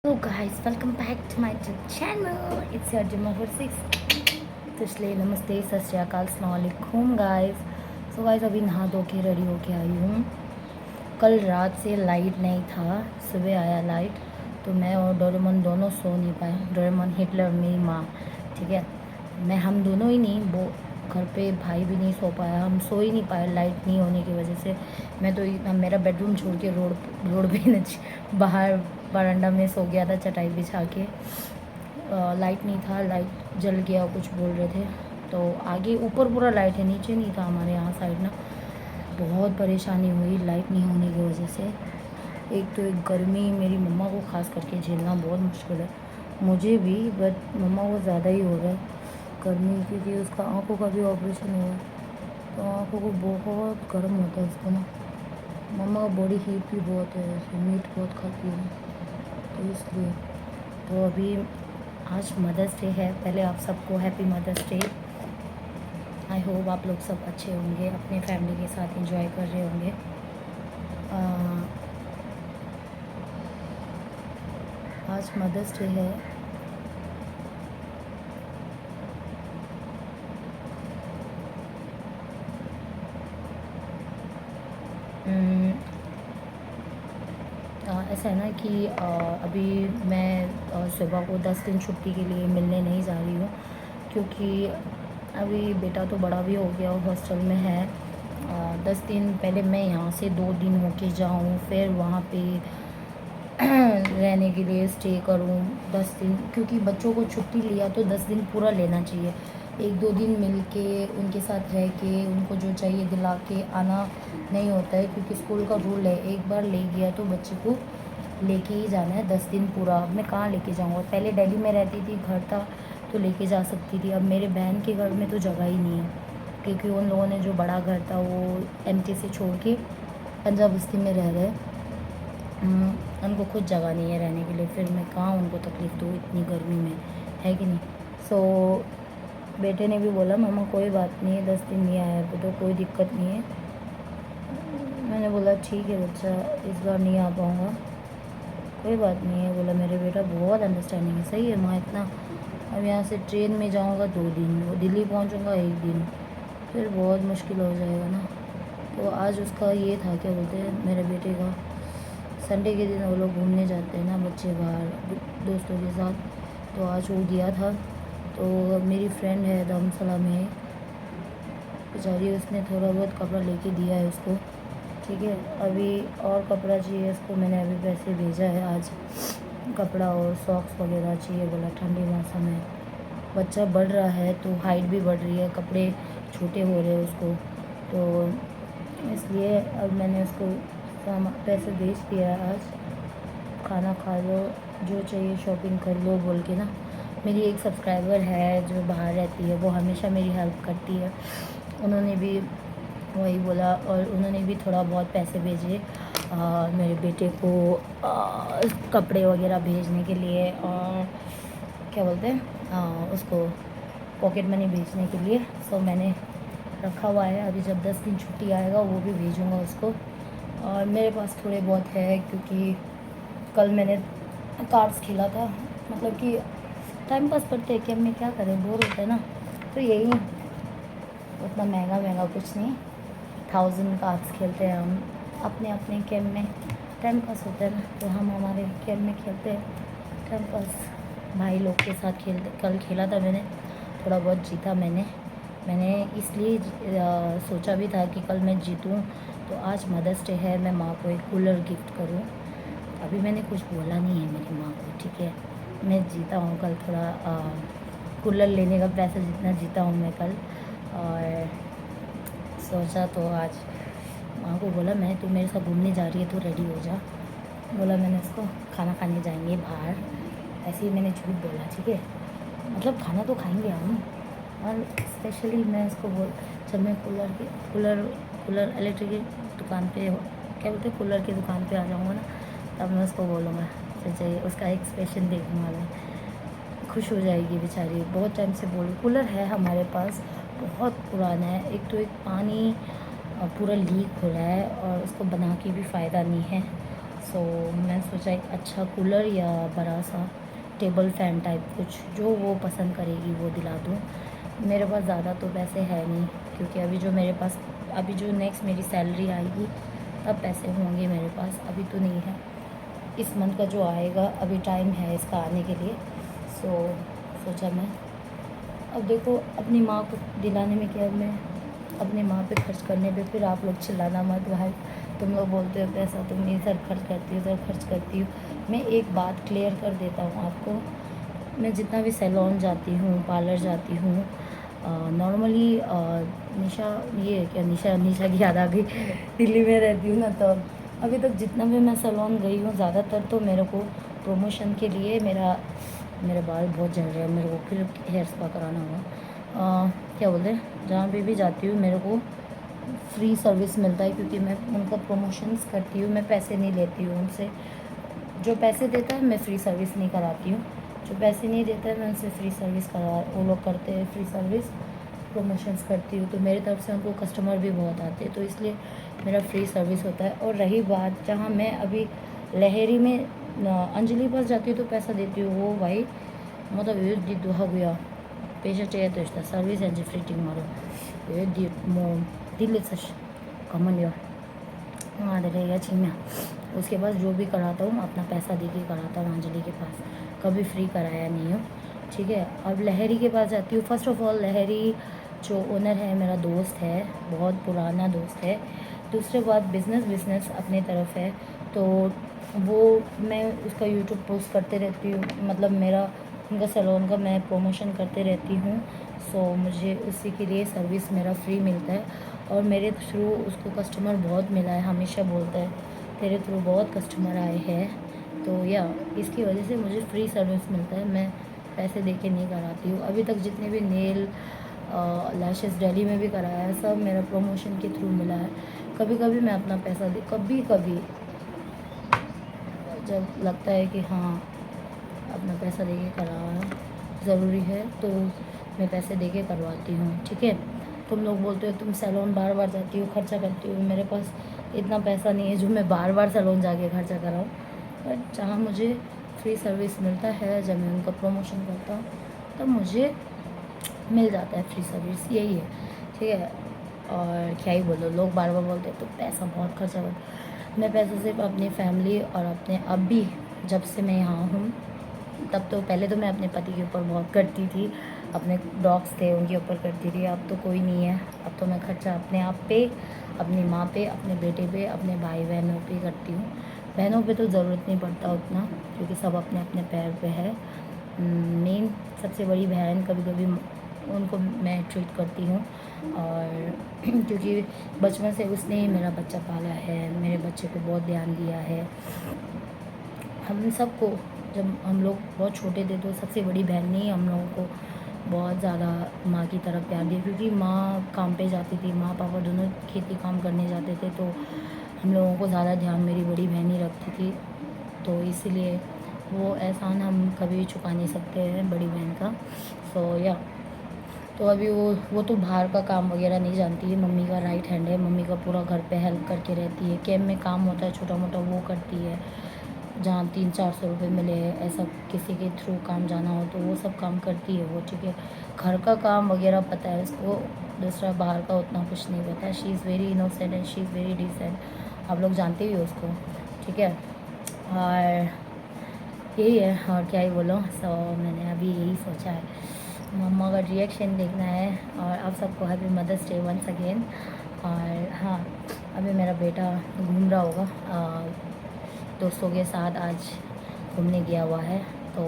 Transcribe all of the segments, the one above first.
Hello guys, welcome back to my channel. It's your Jimma 46. तो इसलिए नमस्ते, सत श्री अकाल, अस्सलाम वालेकुम गाइस. सो गाइस अभी नहा धो के रेडी होके आई हूँ. कल रात से लाइट नहीं था, सुबह आया लाइट तो मैं और डोरेमोन दोनों सो नहीं पाए. डोरेमोन, हिटलर, मेरी माँ, ठीक है. हम दोनों ही नहीं, वो घर पे भाई भी नहीं सो पाया. हम सो ही नहीं पाए लाइट नहीं होने की वजह से. मैं तो मेरा बेडरूम छोड़ के रोड पे बाहर बरांडा में सो गया था चटाई बिछा के. लाइट नहीं था, लाइट जल गया कुछ बोल रहे थे. तो आगे ऊपर पूरा लाइट है, नीचे नहीं था हमारे यहाँ साइड ना. बहुत परेशानी हुई लाइट नहीं होने की वजह से. एक तो एक गर्मी मेरी मम्मा को ख़ास करके झेलना बहुत मुश्किल है, मुझे भी, बट मम्मा को ज़्यादा ही हो रहा है गर्मी, क्योंकि उसका आँखों का भी ऑपरेशन हुआ है. तो आँखों को बहुत गर्म होता है उसको ना. मम्मा का बॉडी हीट भी बहुत है, मीट बहुत खाती है तो इसलिए. तो अभी आज मदर्स डे है. पहले आप सबको happy mother's day. I hope आप लोग सब अच्छे होंगे, अपने फैमिली के साथ एंजॉय कर रहे होंगे. आज मदर्स डे है. ऐसा है ना कि अभी मैं सुबह को 10 दिन छुट्टी के लिए मिलने नहीं जा रही हूँ, क्योंकि अभी बेटा तो बड़ा भी हो गया और हॉस्टल में है. 10 दिन पहले मैं यहाँ से 2 दिन होके जाऊँ, फिर वहाँ पे रहने के लिए स्टे करूँ 10 दिन, क्योंकि बच्चों को छुट्टी लिया तो 10 दिन पूरा लेना चाहिए. 1-2 दिन मिल के उनके साथ रह के उनको जो चाहिए दिला के आना नहीं होता है, क्योंकि स्कूल का रूल है एक बार ले गया तो बच्चे को लेके ही जाना है 10 दिन पूरा. अब मैं कहाँ लेके जाऊँगा. पहले दिल्ली में रहती थी, घर था तो लेके जा सकती थी. अब मेरे बहन के घर में तो जगह ही नहीं है, क्योंकि उन लोगों ने जो बड़ा घर था वो एमटी से छोड़ के पंजाब बस्ती में रह रहे. उनको खुद जगह नहीं है रहने के लिए. फिर मैं कहाँ उनको तकलीफ़ दूँ इतनी गर्मी में, है कि नहीं. सो बेटे ने भी बोला मम्मा कोई बात नहीं है, 10 दिन नहीं आया तो कोई दिक्कत नहीं है. मैंने बोला ठीक है बच्चा, इस बार नहीं आ पाऊँगा, कोई बात नहीं है. बोला मेरे बेटा बहुत अंडरस्टैंडिंग है. सही है माँ. इतना अब यहाँ से ट्रेन में जाऊँगा 2 दिन, वो दिल्ली पहुँचूँगा 1 दिन, फिर बहुत मुश्किल हो जाएगा ना. तो आज उसका ये था, क्या बोलते हैं मेरे बेटे का, संडे के दिन वो लोग घूमने जाते हैं ना बच्चे बाहर दोस्तों के साथ. तो आज वो गया था. तो मेरी फ्रेंड है धर्मशाला में, बेचारी, उसने थोड़ा बहुत कपड़ा लेके दिया है उसको, ठीक है. अभी और कपड़ा चाहिए उसको, मैंने अभी पैसे भेजा है. आज कपड़ा और सॉक्स वगैरह चाहिए, बोला ठंडी मौसम है, बच्चा बढ़ रहा है तो हाइट भी बढ़ रही है, कपड़े छोटे हो रहे हैं उसको, तो इसलिए अब मैंने उसको पैसे भेज दिया है. आज खाना खा लो, जो चाहिए शॉपिंग कर लो बोल के ना. मेरी एक सब्सक्राइबर है जो बाहर रहती है, वो हमेशा मेरी हेल्प करती है. उन्होंने भी वही बोला और उन्होंने भी थोड़ा बहुत पैसे भेजे मेरे बेटे को कपड़े वगैरह भेजने के लिए, और क्या बोलते हैं उसको पॉकेट मनी भेजने के लिए. सो मैंने रखा हुआ है. अभी जब 10 दिन छुट्टी आएगा वो भी भेजूँगा उसको. और मेरे पास थोड़े बहुत है, क्योंकि कल मैंने कार्ड्स खेला था, मतलब कि टाइम पास करते हैं कि हम क्या करें, बोर होता है ना. तो यही, उतना महंगा महंगा कुछ नहीं, 1000 कार्ड्स खेलते हैं हम अपने अपने गेम में. टाइम पास होता है ना, तो हम हमारे गेम में खेलते हैं टाइम पास. भाई लोग के साथ खेलते. कल खेला था मैंने, थोड़ा बहुत जीता मैंने इसलिए सोचा भी था कि कल मैं जीतूं. तो आज मदर्स डे है, मैं माँ को एक कूलर गिफ्ट करूं. अभी मैंने कुछ बोला नहीं है मेरी माँ को, ठीक है. मैं जीता हूँ कल थोड़ा, कूलर लेने का पैसा जितना जीता हूँ मैं कल. और सोचा तो आज माँ को बोला मैं, तू मेरे साथ घूमने जा रही है तो रेडी हो जा. बोला मैंने उसको खाना खाने जाएंगे बाहर, ऐसे ही मैंने झूठ बोला, ठीक है. मतलब खाना तो खाएंगे हम. और स्पेशली मैं उसको जब मैं कूलर इलेक्ट्रिक की दुकान पे, क्या बोलते हैं, कूलर की दुकान पे आ जाऊँगा ना, तब मैं उसको बोलूँगा चाहिए. उसका एक्सप्रेशन देखूँगा मैं, खुश हो जाएगी बेचारी. बहुत टाइम से बोल, कूलर है हमारे पास, बहुत पुराना है. एक तो पानी पूरा लीक हो रहा है और उसको बना के भी फ़ायदा नहीं है. सो मैं सोचा एक अच्छा कूलर या बड़ा सा टेबल फ़ैन टाइप कुछ जो वो पसंद करेगी वो दिला दूँ। मेरे पास ज़्यादा तो पैसे है नहीं, क्योंकि अभी जो मेरे पास अभी जो नेक्स्ट मेरी सैलरी आएगी तब पैसे होंगे मेरे पास, अभी तो नहीं है। इस मंथ का जो आएगा अभी टाइम है इसका आने के लिए। सोचा मैं अब देखो अपनी माँ को दिलाने में क्या, मैं अपनी माँ पे खर्च करने पे फिर आप लोग चिल्लाना मत भाई, तुम लोग बोलते हो पैसा तुम इधर खर्च करती हो उधर खर्च करती हो। मैं एक बात क्लियर कर देता हूँ आपको, मैं जितना भी सैलून जाती हूँ पार्लर जाती हूँ नॉर्मली निशा ये क्या निशा निशा की याद आ गई दिल्ली में रहती हूँ ना, तो अभी तक जितना भी मैं सैलून गई हूँ ज़्यादातर तो मेरे को प्रमोशन के लिए मेरे बाल बहुत झड़ रहे हैं, मेरे को फिर हेयर स्पा कराना होगा। क्या बोलते हैं, जहाँ पे भी जाती हूँ मेरे को फ्री सर्विस मिलता है, क्योंकि मैं उनका प्रमोशंस करती हूँ, मैं पैसे नहीं लेती हूँ उनसे। जो पैसे देता है मैं फ्री सर्विस नहीं कराती हूँ, जो पैसे नहीं देता है मैं उनसे फ्री सर्विस करा, वो लोग करते हैं फ्री सर्विस, प्रमोशंस करती हूँ तो मेरी तरफ से उनको कस्टमर भी बहुत आते हैं, तो इसलिए मेरा फ्री सर्विस होता है। और रही बात जहाँ मैं अभी लहरी में अंजलि पास जाती हूँ तो पैसा देती हूँ, वो भाई मतलब ये दी दुहा गया पेशा चाहिए तो इसका सर्विस एंड फिटिंग मारो ये दी मो दिल्ली सच कमन यो हाँ रहेगा चीना। उसके पास जो भी कराता हूँ अपना पैसा दे के कराता हूँ, अंजलि के पास कभी फ्री कराया नहीं हूँ, ठीक है। अब लहरी के पास जाती हूँ। फर्स्ट ऑफ ऑल लहरी जो ओनर है मेरा दोस्त है, बहुत पुराना दोस्त है। दूसरे बात बिज़नेस अपनी तरफ है, तो वो मैं उसका यूट्यूब पोस्ट करते रहती हूँ, मतलब मेरा उनका सैलून का मैं प्रमोशन करते रहती हूँ। सो मुझे उसी के लिए सर्विस मेरा फ्री मिलता है, और मेरे थ्रू उसको कस्टमर बहुत मिला है, हमेशा बोलता है तेरे थ्रू बहुत कस्टमर आए हैं, तो या इसकी वजह से मुझे फ्री सर्विस मिलता है, मैं पैसे दे के नहीं कराती हूँ। अभी तक जितने भी नेल लैशेस दिल्ली में भी कराया है सब मेरा प्रमोशन के थ्रू मिला है। कभी कभी मैं अपना पैसा दे, कभी कभी जब लगता है कि हाँ अपना पैसा दे के करा ज़रूरी है तो मैं पैसे दे के करवाती हूँ, ठीक है। तुम लोग बोलते हो तुम सैलून बार बार जाती हो खर्चा करती हो, मेरे पास इतना पैसा नहीं है जो मैं बार बार सैलून जाके खर्चा कराऊँ, बट जहाँ मुझे फ्री सर्विस मिलता है, जब मैं उनका प्रमोशन करता हूँ तब मुझे मिल जाता है फ्री सर्विस, यही है, ठीक है। और क्या ही बोलो, लोग बार बार बोलते हैं तो पैसा बहुत खर्चा कर, मैं पैसा सिर्फ अपनी फैमिली और अपने अभी जब से मैं यहाँ हूँ तब तो पहले तो मैं अपने पति के ऊपर बहुत करती थी, अपने डॉग्स थे उनके ऊपर करती थी, अब तो कोई नहीं है, अब तो मैं खर्चा अपने आप पे, अपनी माँ पे, अपने बेटे पे, अपने भाई बहनों पे करती हूँ। बहनों पे तो ज़रूरत नहीं पड़ता उतना, क्योंकि सब अपने अपने पैर पे है। मेन सबसे बड़ी बहन कभी कभी उनको मैं ट्रीट करती हूँ, और क्योंकि बचपन से उसने ही मेरा बच्चा पाला है, मेरे बच्चे को बहुत ध्यान दिया है। हम सबको जब हम लोग बहुत छोटे थे तो सबसे बड़ी बहन ने ही हम लोगों को बहुत ज़्यादा माँ की तरफ प्यार दिया, क्योंकि माँ काम पे जाती थी, माँ पापा दोनों खेती काम करने जाते थे, तो हम लोगों को ज़्यादा ध्यान मेरी बड़ी बहन ही रखती थी, तो इसीलिए वो एहसान हम कभी चुका नहीं सकते हैं बड़ी बहन का। सो या तो अभी वो तो बाहर का काम वगैरह नहीं जानती है, मम्मी का राइट हैंड है, मम्मी का पूरा घर पे हेल्प करके रहती है, कैम्प में काम होता है छोटा मोटा वो करती है, जहाँ 300-400 रुपये मिले ऐसा किसी के थ्रू काम जाना हो तो वो सब काम करती है वो, ठीक है। घर का काम वगैरह पता है उसको, दूसरा बाहर का उतना कुछ नहीं पता। She is very innocent and she is very decent, आप लोग जानते ही हो उसको, ठीक है। और यही है, और क्या ही बोलो। सो मैंने अभी यही सोचा है, मम्मा का रिएक्शन देखना है, और आप सबको happy mother's day once again. और हाँ, अभी मेरा बेटा घूम रहा होगा दोस्तों के साथ, आज घूमने गया हुआ है, तो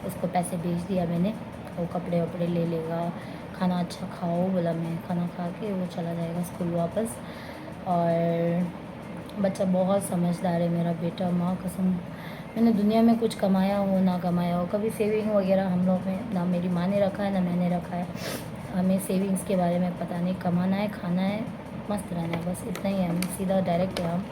उसको पैसे भेज दिया मैंने, वो कपड़े वपड़े ले लेगा, खाना अच्छा खाओ बोला, मैं खाना खा के वो चला जाएगा स्कूल वापस। और बच्चा बहुत समझदार है मेरा बेटा, माँ कसम, मैंने दुनिया में कुछ कमाया हो ना कमाया हो, कभी सेविंग वगैरह हम लोग में ना मेरी माँ ने रखा है ना मैंने रखा है, हमें सेविंग्स के बारे में पता नहीं, कमाना है खाना है मस्त रहना है, बस इतना ही है, हम सीधा डायरेक्ट है हम,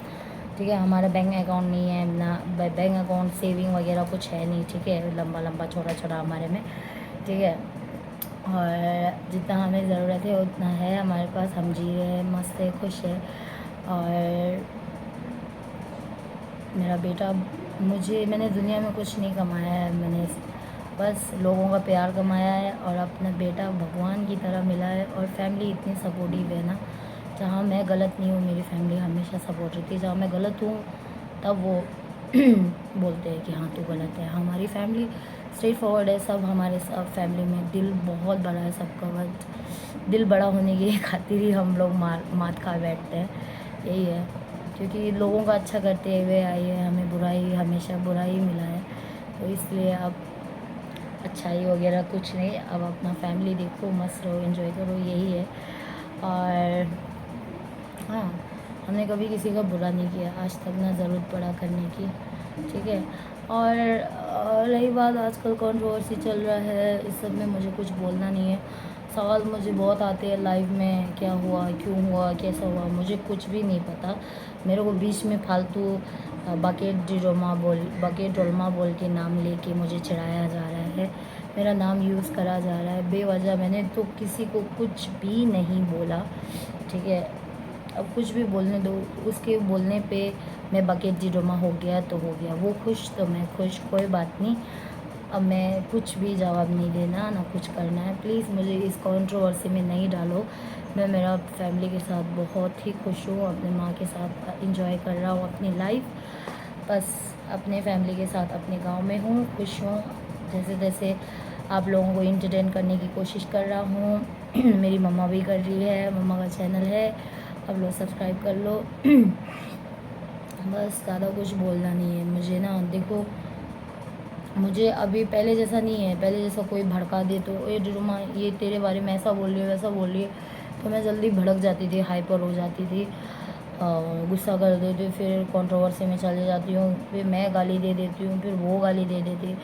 ठीक है। हमारा बैंक अकाउंट नहीं है ना, बैंक अकाउंट सेविंग वगैरह कुछ है नहीं, ठीक है, लंबा लंबा छोटा छोटा हमारे में, ठीक है। और जितना हमें ज़रूरत है उतना है हमारे पास, हम जी रहे हैं, मस्त है, खुश है। और मेरा बेटा मैंने दुनिया में कुछ नहीं कमाया है, मैंने बस लोगों का प्यार कमाया है और अपना बेटा भगवान की तरह मिला है। और फैमिली इतनी सपोर्टिव है ना, जहाँ मैं गलत नहीं हूँ मेरी फैमिली हमेशा सपोर्ट रहती है, जहाँ मैं गलत हूँ तब वो बोलते हैं कि हाँ तू गलत है। हमारी फैमिली स्ट्रेट फॉरवर्ड है, सब हमारे सब फैमिली में दिल बहुत बड़ा है सबका, बट दिल बड़ा होने की खातिर ही हम लोग मात खा बैठते हैं, यही है। क्योंकि लोगों का अच्छा करते हुए आए हैं, हमें बुराई हमेशा बुराई मिला है, तो इसलिए अब अच्छाई वगैरह कुछ नहीं, अब अपना फैमिली देखो, मस्त रहो, एंजॉय करो, यही है। और हाँ, हमने कभी किसी का बुरा नहीं किया आज तक, ना ज़रूरत पड़ा करने की, ठीक है। और रही बात आजकल कंट्रोवर्सी चल रहा है, इस सब में मुझे कुछ बोलना नहीं है। सवाल मुझे बहुत आते हैं लाइव में, क्या हुआ, क्यों हुआ, कैसा हुआ, मुझे कुछ भी नहीं पता। मेरे को बीच में फालतू बकेट डोलमा बोल के नाम लेके मुझे चिढ़ाया जा रहा है, मेरा नाम यूज़ करा जा रहा है बेवजह। मैंने तो किसी को कुछ भी नहीं बोला, ठीक है। अब कुछ भी बोलने दो, उसके बोलने पे मैं बकेट डिडोमा हो गया तो हो गया, वो खुश तो मैं खुश, कोई बात नहीं। अब मैं कुछ भी जवाब नहीं देना ना कुछ करना है, प्लीज़ मुझे इस कंट्रोवर्सी में नहीं डालो। मैं मेरा फैमिली के साथ बहुत ही खुश हूँ, अपने माँ के साथ इंजॉय कर रहा हूँ अपनी लाइफ, बस अपने फैमिली के साथ अपने गांव में हूँ, खुश हूँ। जैसे जैसे आप लोगों को इंटरटेन करने की कोशिश कर रहा हूँ मेरी मम्मा भी कर रही है, मम्मा का चैनल है, आप लोग सब्सक्राइब कर लो बस ज़्यादा कुछ बोलना नहीं है मुझे ना। देखो मुझे अभी पहले जैसा नहीं है, पहले जैसा कोई भड़का दे तो ये डुमा ये तेरे बारे में ऐसा बोल रही है वैसा बोल रही है, तो मैं जल्दी भड़क जाती थी, हाइपर हो जाती थी, गुस्सा कर देती, फिर कंट्रोवर्सी में चले जाती हूँ, फिर मैं गाली दे देती हूँ, फिर वो गाली दे देती,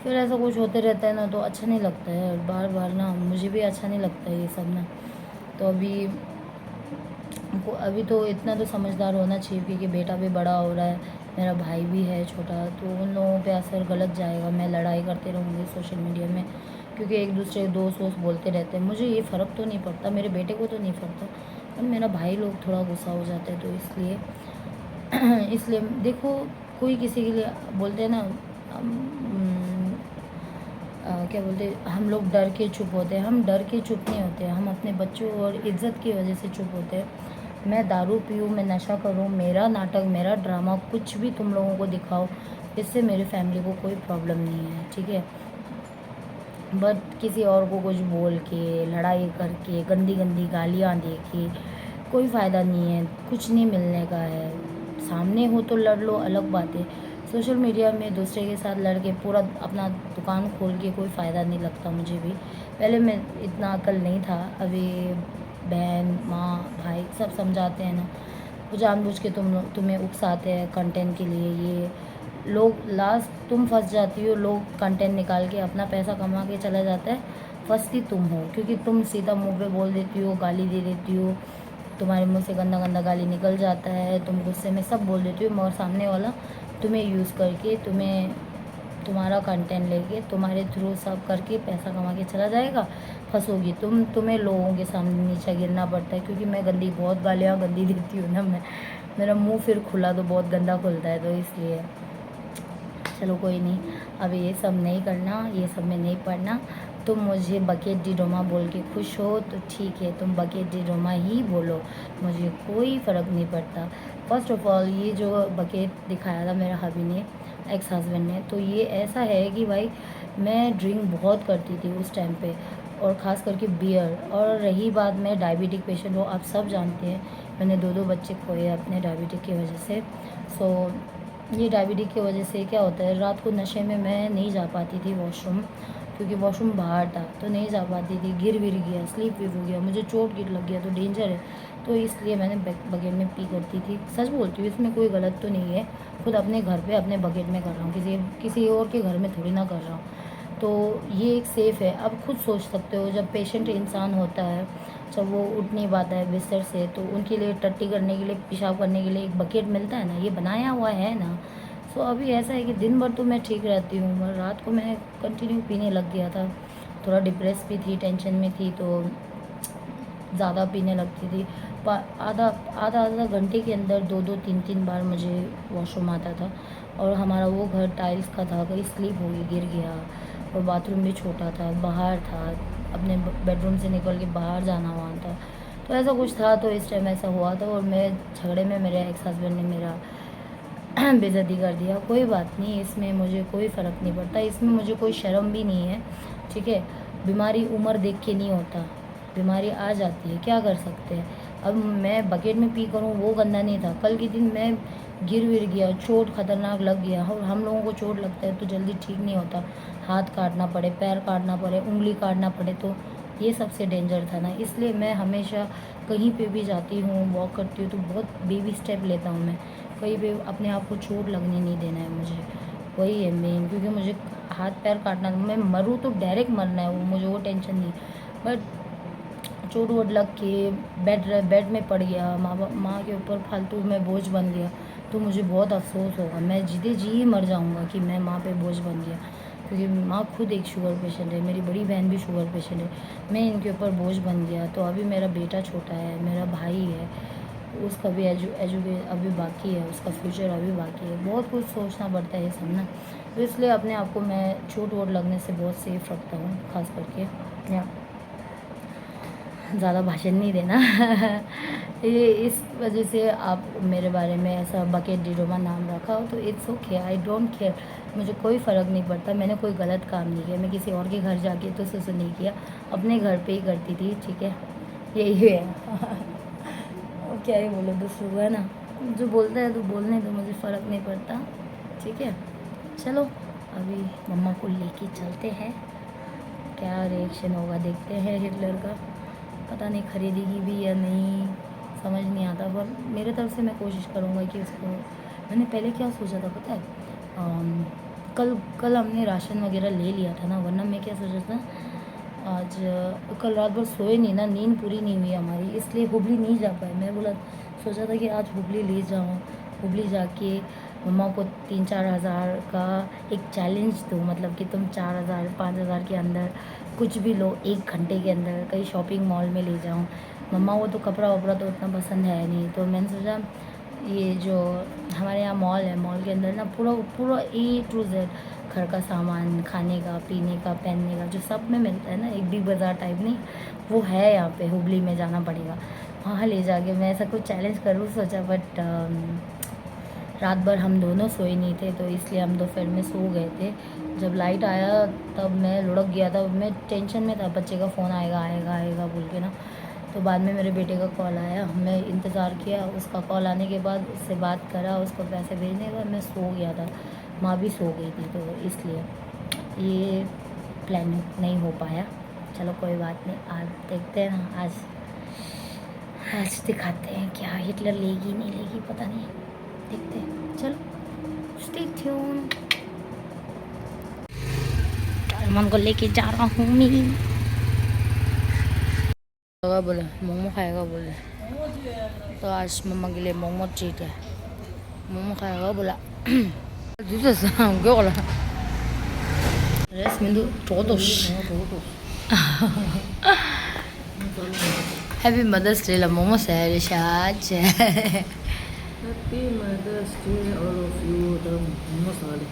फिर ऐसा कुछ होते रहता है ना, तो अच्छा नहीं लगता है बार बार ना, मुझे भी अच्छा नहीं लगता है ये सब ना। तो अभी तो इतना तो समझदार होना चाहिए, क्योंकि बेटा भी बड़ा हो रहा है, मेरा भाई भी है छोटा, तो उन लोगों पे असर गलत जाएगा। मैं लड़ाई करते रहूँगी सोशल मीडिया में, क्योंकि एक दूसरे के दोस्त वोस्त बोलते रहते हैं, मुझे ये फ़र्क तो नहीं पड़ता, मेरे बेटे को तो नहीं पड़ता, पर मेरा भाई लोग थोड़ा गुस्सा हो जाते हैं, तो इसलिए इसलिए देखो, कोई किसी के लिए बोलते हैं ना, क्या बोलते, हम लोग डर के चुप होते हैं, हम डर के चुप नहीं होते, हम अपने बच्चों और इज़्ज़त की वजह से चुप होते हैं। मैं दारू पीऊँ, मैं नशा करूँ, मेरा नाटक, मेरा ड्रामा कुछ भी तुम लोगों को दिखाओ, इससे मेरी फैमिली को कोई प्रॉब्लम नहीं है, ठीक है। बट किसी और को कुछ बोल के, लड़ाई करके, गंदी गंदी गालियाँ दे के कोई फ़ायदा नहीं है, कुछ नहीं मिलने का है। सामने हो तो लड़ लो, अलग बात है, सोशल मीडिया में दूसरे के साथ लड़ के पूरा अपना दुकान खोल के कोई फ़ायदा नहीं लगता मुझे भी। पहले मैं इतना अकल नहीं था, अभी बहन माँ भाई सब समझाते हैं ना, वो जानबूझ के तुम्हें उकसाते हैं कंटेंट के लिए, ये लोग लास्ट तुम फंस जाती हो, लोग कंटेंट निकाल के अपना पैसा कमा के चला जाता है, फंसती तुम हो, क्योंकि तुम सीधा मुंह पे बोल देती हो, गाली दे देती हो, तुम्हारे मुंह से गंदा गंदा गाली निकल जाता है, तुम गुस्से में सब बोल देती हो, मगर सामने वाला तुम्हें यूज़ करके, तुम्हारा कंटेंट लेके तुम्हारे थ्रू सब करके पैसा कमा के चला जाएगा, फंसोगी तुम्हें लोगों के सामने नीचे गिरना पड़ता है, क्योंकि मैं बहुत गालियाँ गंदी देती हूँ ना, मेरा मुंह फिर खुला तो बहुत गंदा खुलता है, तो इसलिए चलो कोई नहीं, अब ये सब नहीं करना, ये सब में नहीं पढ़ना। तुम मुझे बकेट डिडोमा बोल के खुश हो तो ठीक है, तुम बकेट डिडोमा ही बोलो, मुझे कोई फ़र्क नहीं पड़ता। फर्स्ट ऑफ ऑल ये जो बकेट दिखाया था मेरा हबी ने, एक्स हस्बैंड ने, तो ये ऐसा है कि भाई मैं ड्रिंक बहुत करती थी उस टाइम पे, और ख़ास करके बियर। और रही बात, मैं डायबिटिक पेशेंट हूँ, आप सब जानते हैं, मैंने 2 बच्चे खोए अपने डायबिटिक की वजह से। सो ये डायबिटिक की वजह से क्या होता है, रात को नशे में मैं नहीं जा पाती थी वॉशरूम, क्योंकि वॉशरूम बाहर था, तो नहीं जा पाती थी, गिर गया, स्लीप वीप हो गया, मुझे चोट गिर लग गया तो डेंजर है, तो इसलिए मैंने बकेट में पी करती थी। सच बोलती हूँ, इसमें कोई गलत तो नहीं है, खुद अपने घर पे अपने बकेट में कर रहा हूँ, किसी और के घर में थोड़ी ना कर रहा हूँ, तो ये एक सेफ़ है। अब खुद सोच सकते हो, जब पेशेंट इंसान होता है, जब वो उठ नहीं पाता है बिस्तर से, तो उनके लिए टट्टी करने के लिए, पेशाब करने के लिए एक बकेट मिलता है ना, ये बनाया हुआ है ना। सो अभी ऐसा है कि दिन भर तो मैं ठीक रहती हूँ, मगर रात को मैं कंटिन्यू पीने लग गया था, थोड़ा डिप्रेस भी थी, टेंशन में थी, तो ज़्यादा पीने लगती थी। आधा आधा आधा घंटे के अंदर 2-2 3-3 बार मुझे वॉशरूम आता था। और हमारा वो घर टाइल्स का था, कहीं स्लिप हो गई, गिर गया। और बाथरूम भी छोटा था, बाहर था, अपने बेडरूम से निकल के बाहर जाना हुआ था। तो ऐसा कुछ था, तो इस टाइम ऐसा हुआ था। और मैं झगड़े में मेरे एक्स हस्बैंड ने मेरा बेइज्जती कर दिया। कोई बात नहीं, इसमें मुझे कोई फ़र्क नहीं पड़ता, इसमें मुझे कोई शर्म भी नहीं है, ठीक है। बीमारी उम्र देख के नहीं होता, बीमारी आ जाती है, क्या कर सकते हैं। अब मैं बकेट में पी करूँ वो गंदा नहीं था, कल के दिन मैं गिर विर गया, चोट ख़तरनाक लग गया। और हम लोगों को चोट लगता है तो जल्दी ठीक नहीं होता, हाथ काटना पड़े, पैर काटना पड़े, उंगली काटना पड़े, तो ये सबसे डेंजर था ना। इसलिए मैं हमेशा कहीं पे भी जाती हूँ, वॉक करती हूँ, तो बहुत बेबी स्टेप लेता हूँ मैं। कहीं पे अपने आप को चोट लगने नहीं देना है मुझे, वही है मेन। क्योंकि मुझे हाथ पैर काटना, मैं मरूँ तो डायरेक्ट मरना है, वो मुझे वो टेंशन नहीं। बट चोट वोट लग के बेड में पड़ गया, माँ के ऊपर फालतू में बोझ बन गया, तो मुझे बहुत अफसोस होगा। मैं जीते जी ही मर जाऊँगा कि मैं माँ पे बोझ बन गया। क्योंकि माँ खुद एक शुगर पेशेंट है, मेरी बड़ी बहन भी शुगर पेशेंट है, मैं इनके ऊपर बोझ बन गया। तो अभी मेरा बेटा छोटा है, मेरा भाई है, उसका भी एजुके अभी बाकी है, उसका फ्यूचर अभी बाकी है, बहुत कुछ सोचना पड़ता है ये सब ना। तो इसलिए अपने आप को मैं चोट वोट लगने से बहुत सेफ रखता हूँ, ख़ास करके। या ज़्यादा भाषण नहीं देना ये इस वजह से आप मेरे बारे में ऐसा बकेट डिडोमा नाम रखा हो, तो it's okay, I don't care, मुझे कोई फ़र्क नहीं पड़ता। मैंने कोई गलत काम नहीं किया, मैं किसी और के घर जाके तो सुसु नहीं किया, अपने घर पे ही करती थी, ठीक है, यही है और क्या ही बोलो दूसरों को, है ना। जो बोलता है तो बोलने दो, मुझे फ़र्क नहीं पड़ता, ठीक है। चलो अभी मम्मा को लेके चलते हैं, क्या रिएक्शन होगा देखते हैं हिटलर का। पता नहीं खरीदेगी भी या नहीं, समझ नहीं आता। पर मेरे तरफ से मैं कोशिश करूँगा कि उसको, मैंने पहले क्या सोचा था पता है, कल हमने राशन वगैरह ले लिया था ना, वरना मैं क्या सोचा था, आज कल रात भर सोए नहीं ना, नींद पूरी नहीं हुई हमारी, इसलिए हुबली नहीं जा पाए। मैं बोला, सोचा था कि आज हुबली ले जाऊँ, हुबली जाके मम्मा को 3-4 हज़ार का एक चैलेंज दूँ, मतलब कि तुम 4,000-5,000 के अंदर कुछ भी लो, 1 घंटे के अंदर कहीं शॉपिंग मॉल में ले जाऊँ। मम्मा को तो कपड़ा वपड़ा तो उतना पसंद है नहीं, तो मैंने सोचा ये जो हमारे यहाँ मॉल है, मॉल के अंदर ना पूरा पूरा A to Z घर का सामान, खाने का, पीने का, पहनने का, जो सब में मिलता है ना, एक बिग बाज़ार टाइप नहीं, वो है यहाँ पे। हुबली में जाना पड़ेगा, वहाँ ले जाके मैं ऐसा कुछ चैलेंज करूँ सोचा। बट रात भर हम दोनों सोए नहीं थे, तो इसलिए हम दोपहर में सो गए थे। जब लाइट आया तब मैं लुढ़क गया था, मैं टेंशन में था, बच्चे का फ़ोन आएगा आएगा आएगा बोल के ना। तो बाद में मेरे बेटे का कॉल आया, मैं इंतज़ार किया, उसका कॉल आने के बाद उससे बात करा, उसको पैसे भेजने के बाद मैं सो गया था, माँ भी सो गई थी, तो इसलिए ये प्लान नहीं हो पाया। चलो कोई बात नहीं, आज देखते हैं ना, आज दिखाते हैं क्या हिटलर लेगी नहीं लेगी, पता नहीं, देखते हैं। चलो स्टे ट्यून, सलमान को लेके जा रहा हूँ मैं। बोले मोमो खाएगा बोले, तो आज मम्मा के लिए मोमो ट्रीट है, मोमो खाएगा बोला। क्या बोला रेस में हैप्पी मदर्स डे ला मोमो से recharge Happy Mother's Day all of you. 다 मोमो साले.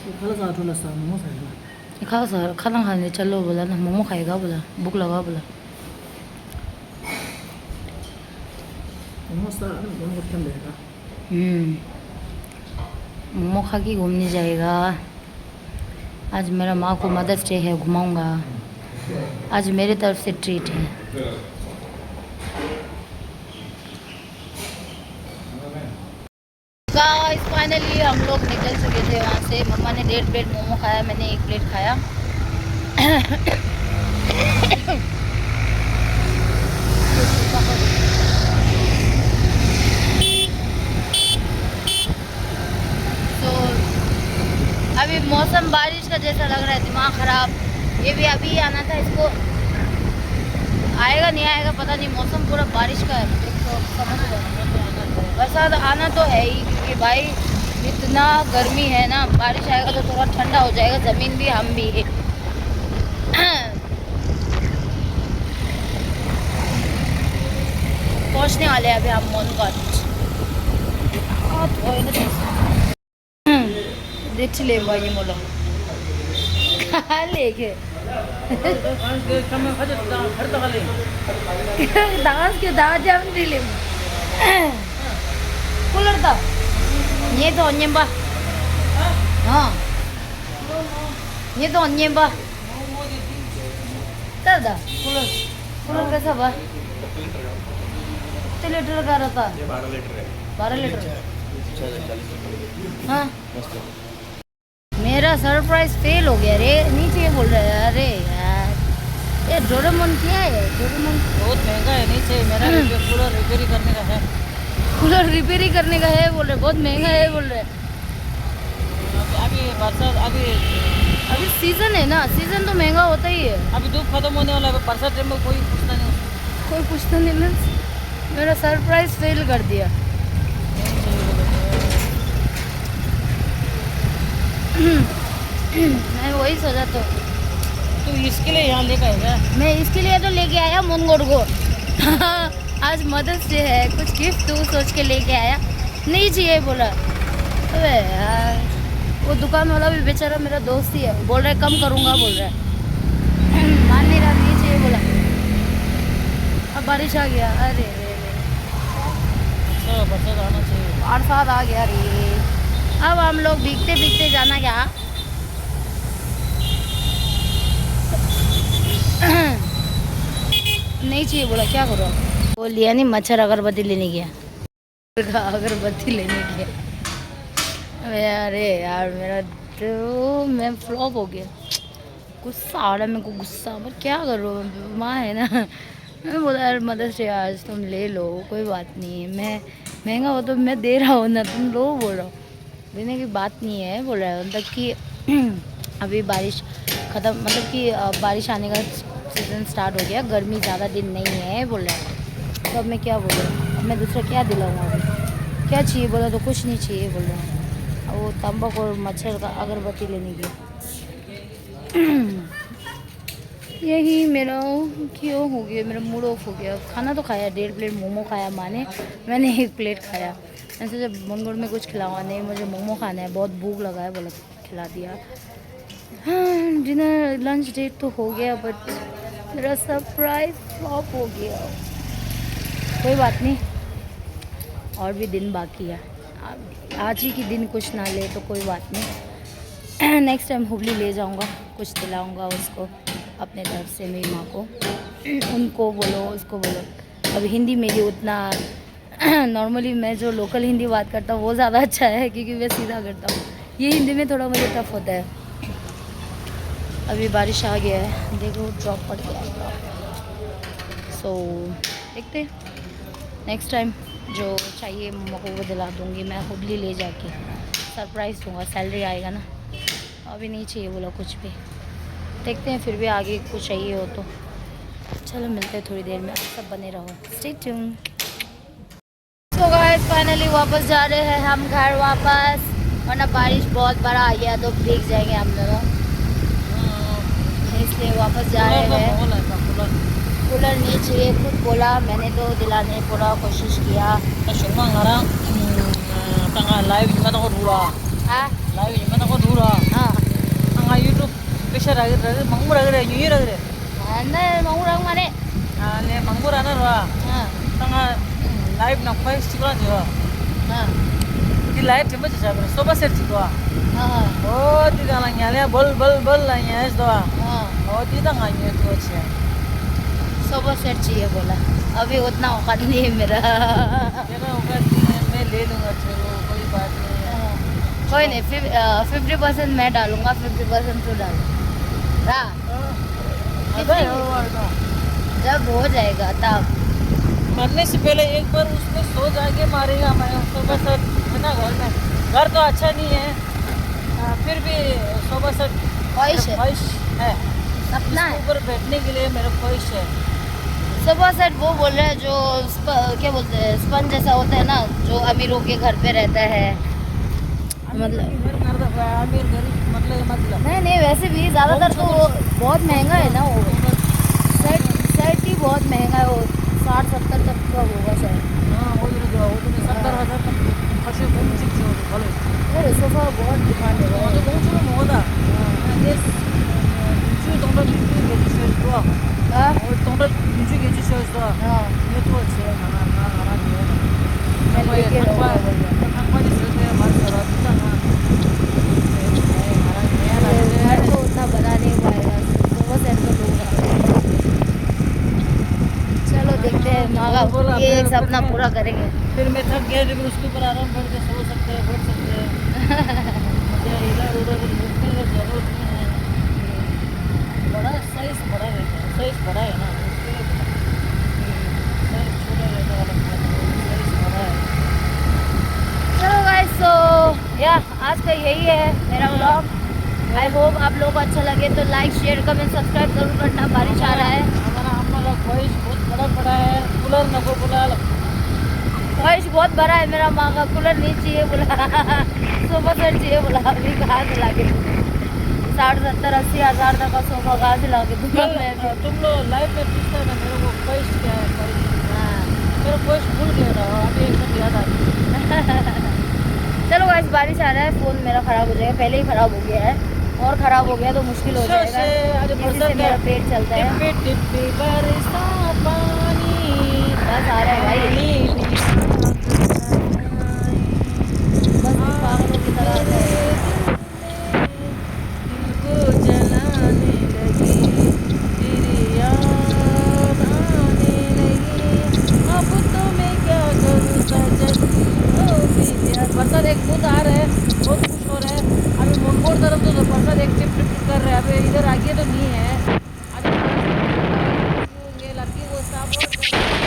ये खाला सा ठोला सा मोमो साले. खाना खाने चलो बोला ना, मोमो खाएगा बोला, भूख लगा बोला। मोमो सा मोमो ठंडे का. मोमो खा के घूमने जाएगा। आज मेरा माँ को मदर्स डे है, घुमाऊंगा। आज मेरे तरफ से ट्रीट है। गाइस फाइनली हम लोग निकल चुके थे वहाँ से। मम्मा ने 1.5 प्लेट मोमो खाया, मैंने 1 प्लेट खाया। तो अभी मौसम बारिश का जैसा लग रहा है, दिमाग ख़राब। ये भी अभी आना था, इसको आएगा नहीं आएगा पता नहीं, मौसम पूरा बारिश का है, तो समझ लो बरसात आना तो है ही, क्योंकि भाई इतना गर्मी है ना, बारिश आएगा तो थोड़ा ठंडा हो जाएगा, ज़मीन भी हम भी। पहुंचने वाले हैं अभी हम मोनगढ़ देख ले भाई मोलो लेके दास के दास जम दिले कूलर था ये तो अन्य बा हाँ ये तो अन्य बा दादा कूलर कूलर कैसा बा कितने लीटर का रहता ये 12 लीटर है 12 लीटर 40 हाँ मेरा सरप्राइज फेल हो गया रे नीचे बोल रहा है अरे यार ये डोरेमोन क्या है डोरेमोन बहुत महंगा है नीचे मेरा कूलर रिपेयरिंग करने का है कूलर रिपेयरिंग करने का है बोल रहे बहुत महंगा है बोल रहे अभी बरसात अभी सीजन है ना सीजन तो महंगा होता ही है अभी धूप खत्म होने वाला है बरसात टाइम में कोई पूछता नहीं कोई पूछता नहीं ना मेरा सरप्राइज फेल कर दिया मैं वही सोचा तो तू इसके लिए यहाँ लेकर आएगा मैं इसके लिए तो लेके आया मोनगढ़ को आज मदर्स डे है कुछ गिफ्ट दूँ सोच के लेके आया नहीं चाहिए बोला अबे यार वो दुकान वाला भी बेचारा मेरा दोस्त ही है बोल रहा है कम करूँगा बोल रहा है मान नहीं रहा नहीं चाहिए बोला अब बारिश आ गया अरे रे बरसात आना चाहिए बरसात आ गया रे अब हम लोग भीगते भीगते जाना क्या नहीं चाहिए बोला क्या करो वो लिया नहीं मच्छर अगरबत्ती लेने गया अगरबत्ती लेने गया अरे यार मेरा तो मैं फ्लॉप हो गया गुस्सा आ रहा है मेरे को गुस्सा पर क्या करूँ माँ है ना मैं बोला यार मदर्स डे आज तुम ले लो कोई बात नहीं है मैं महंगा हो तो मैं दे रहा हूँ ना तुम लो बोल रहा हूँ देने की बात नहीं है बोल रहा है मतलब कि अभी बारिश ख़त्म मतलब कि बारिश आने का सीज़न स्टार्ट हो गया गर्मी ज़्यादा दिन नहीं है बोल रहा है तो अब मैं क्या बोलूँ अब मैं दूसरा क्या दिलाऊँगा अभी क्या चाहिए बोला तो कुछ नहीं चाहिए बोल रहा हूँ वो तंबाकू और मच्छर का अगरबत्ती लेने की यही मेरा क्यों हो गया मेरा मूड ऑफ हो गया खाना तो खाया 1.5 प्लेट मोमो खाया मैंने 1 प्लेट खाया ऐसे जब मोनगढ़ में कुछ खिलाऊंगा नहीं मुझे मोमो खाना है बहुत भूख लगा है बोला खिला दिया हाँ डिनर लंच डेट तो हो गया बट मेरा सरप्राइज फ्लॉप हो गया कोई बात नहीं और भी दिन बाकी है आज ही के दिन कुछ ना ले तो कोई बात नहीं नेक्स्ट टाइम हुबली ले जाऊंगा कुछ दिलाऊंगा उसको अपने तरफ से मेरी माँ को उनको बोलो उसको बोलो अब हिंदी मेरी उतना नॉर्मली मैं जो लोकल हिंदी बात करता हूँ वो ज़्यादा अच्छा है क्योंकि मैं सीधा करता हूँ ये हिंदी में थोड़ा मुझे टफ होता है अभी बारिश आ गया है देखो ड्रॉप पड़ गया सो देखते नेक्स्ट टाइम जो चाहिए मम्मा को वो दिला दूँगी मैं हुबली ले जाके सरप्राइज़ दूँगा सैलरी आएगा ना अभी नहीं चाहिए बोला कुछ भी देखते हैं फिर भी आगे कुछ चाहिए हो तो चलो मिलते हैं थोड़ी देर में सब बने रहो stay tune so guys finally वापस जा रहे हैं हम घर वापस वरना बारिश बहुत बड़ा आ गया तो भीग जाएंगे हम लोग इसलिए वापस जा रहे हैं कूलर नहीं चाहिए खुद बोला मैंने तो दिलाने पूरा कोशिश किया हाँ YouTube bisa ragir mangmur ragir nyuyi ragir anda mau orang mana le mangmur ana ro tanga live na face chikla jo di live temba jasa ber soba set chikwa oh di gala nyale bol la nyes do oh di tanga nyu to che Zobah set चाहिए बोला अभी उतना औकात नहीं है मेरा तेरा औकात मैं ले लूँगा चलो कोई बात नहीं कोई नहीं 50% मैं डालूँगा 50% तू डाल जब हो जाएगा तब मरने से पहले एक बार उसमें सो जाके मारेगा मैं सुबह सर है ना घर तो अच्छा नहीं है फिर भी सुबह सर ख्वाहिश है सपना है ऊपर बैठने के लिए मेरा ख्वाहिश है सुबह सेट वो बोल रहे हैं जो क्या बोलते हैं स्पंज जैसा होता है ना जो अमीरों के घर पे रहता है मतलब नहीं वैसे भी ज़्यादातर तो बहुत महंगा है ना वो सेट ही बहुत महंगा है वो 60-70 तक का होगा शायद। हाँ वो जो 70,000 तक खर्चे घूम चिकची होते भले अरे सोफा बहुत डिमांड है 어디 공주는 뭐다 근데 공주 동네 민주 해주셔서 हाँ 동네 민주 해주셔서 हाँ 이것도 제가 나가라고 मैं लेके रहूँगा भैया। 한번에 쓸때 맞아라 진짜나 घर तो उतना बना नहीं पाएगा, सोफा सेट तो लूँगा। चलो देखते हैं, मांगा ये एक सपना पूरा करेंगे। फिर मैं थक गया लेकिन उसके ऊपर आराम करके सो सकते हैं बैठ सकते हैं मुझे इधर उधर घूमने की जरूरत नहीं है बड़ा साइज बड़ा रहता है साइज बड़ा है ना उसके लिए साइज छोटा रहता है साइज बड़ा है चलो गाइस, सो या आज का यही है मेरा व्लॉग। आई होप आप लोगों को अच्छा लगे तो लाइक शेयर कमेंट सब्सक्राइब जरूर करना। बारिश आ रहा है, हमारा ख्वाहिश बहुत बड़ा है कूलर नको बोला ख्वाहिश बहुत बड़ा है मेरा। माँ का कूलर नहीं चाहिए बोला, सोफा सेट चाहिए बोला। अभी कहाँ से लाके 60-70-80 हज़ार तक का सोफा कहाँ से लाके दूंगा मैं अभी। तुम लोग लाइव में पूछते हैं ना मेरे को ख्वाहिश क्या है ख्वाहिश हाँ मेरा ख्वाहिश भूल गया था अभी एकदम याद आ गया चलो गाइस, बारिश आ रहा है, फ़ोन मेरा ख़राब हो जाएगा, पहले ही ख़राब हो गया है और ख़राब हो गया तो मुश्किल हो जाएगा। इसी से मेरा पेट चलता है। टिप्पी बरसा पानी बस आ रहा है भाई, बस पागलों की तरह आ रहा है। दिल को जलाने लगी तेरी याद आने लगी अब तो मैं क्या करूँ सजन ओ मेरा बरसात एक बूंद आ रहा है बहुत खुश हो रहा है अभी मुंडकोट तरफ तो बरसात एक टिप टिप टिप कर रहा है अभी इधर आगे तो नहीं है अभी लड़की को साफ